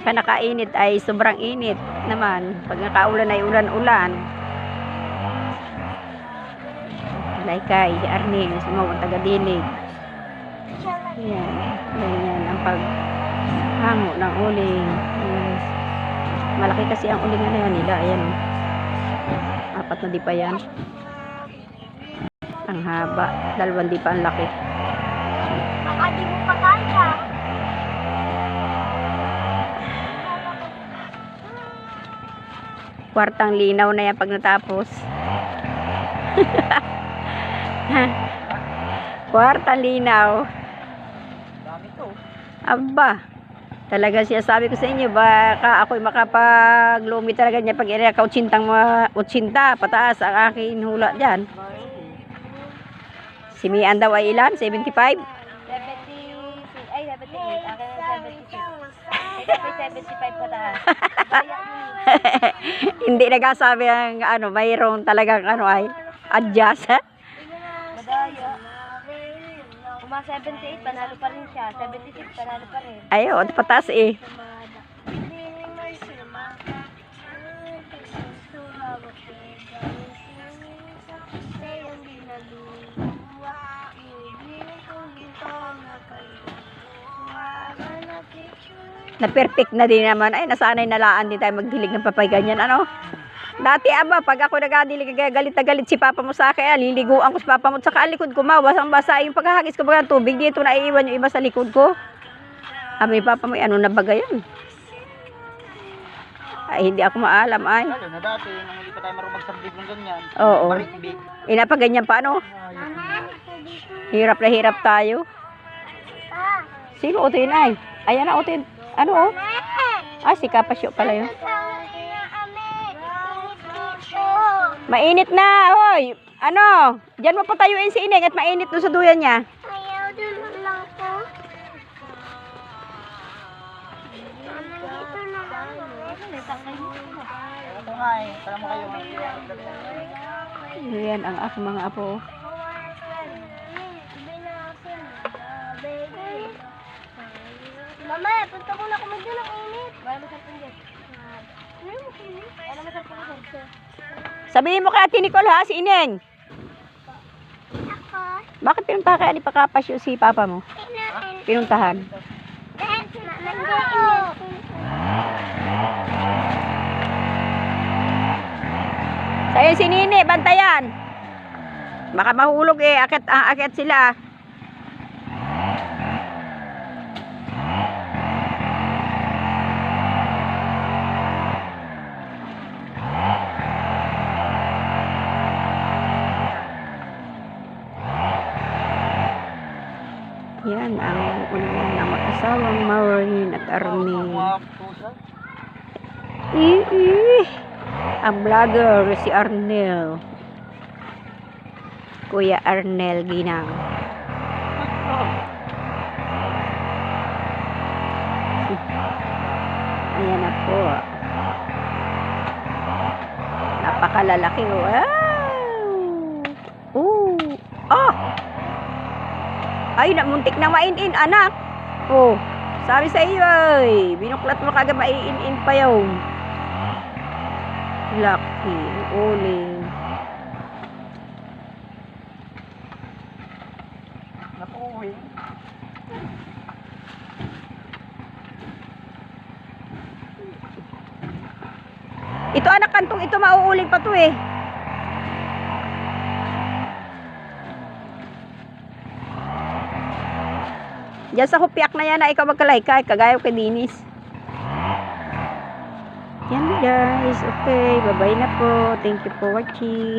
pagka nakainit ay sobrang init naman. Pag nakaulan ay ulan-ulan. Laykay, si Arnel, si Mau, ang taga-dilig. Yan. Ganyan ang paghango ng uling. Yes. Malaki kasi ang uling na yan nila. Ayan. 4 na di pa yan. Ang haba. 2 di pa ang laki. Baka di mo pa kaya. Kwartang linaw na yan pag natapos. Kwartang linaw. Dami to. Aba. Talaga siya sabi ko sa inyo, baka ako'y makapaglumi talaga niya pag ka 80 pataas ang aking hula dyan. Si Mian daw ay ilan? 75? 70, ay 78. Akin na 76. 75 pataas. Hindi nagasabi ang ano, mayroong talagang ano ay adjust. Madaya. Kung 78, panalo pa rin siya. 76, panalo pa rin. Ayaw, pataas eh. Na perfect na din naman. Ay, nasanay na laan din tayo magdilig ng papay ganyan. Ano? Dati aba, pag ako nagadilig, galit na galit si papa mo sa akin. Liliguan ko si papa mo. Saka likod ko, basang-basa. Yung pagkahagis ko ba ng tubig, dito na iiwan yung iba sa likod ko. Ami, papa mo, ano na ba yan? Ay, hindi ako maalam, ay. Lalo na dati, nung hindi pa tayo marunong magsabdig ng ganyan. Oo. Barik-big. Inapaganyan pa, ano? Hirap na hirap tayo. Sino utin ay? Ayan na utin. Ano oh? Ah, si Kapasyo pala yun. Mainit na, hoy. Ano? Diyan mo patayuin si Ineng at mainit doon sa duyan niya. Ayaw dun lang po. Dito na lang. Ito nga eh. Tara mo kayo. Yan ang aking mga apo. Mama, punta ko na kumagyo ng init. Wala masarap dyan. Wala masarap dyan. Sabihin mo kay Ate Nicole ha, si Ineng. Ako? Bakit pinuntahan kaya ni Pakapasyo si papa mo? Pinuntahan. Sa'yo si Nini, bantayan. Baka mahulog eh, akit sila. Yan ang unang ng mag-asawang Maureen at Armin. Ang vlogger si Arnel. Kuya Arnel Ginang. Ayan na po. Napakalalaki. Wow! Oh! Ay, muntik na mainin, anak. Oh, sabi sa iyo, ay, binuklat mo kagad mainin pa yun. Lucky, uling. Napuwi. Ito anak, kantong ito mauuling pa to eh. Diyan sa hupyak na yan na ikaw magkalaykay, kagaya kay Dinis. Yan guys, okay, bye bye na po. Thank you for watching.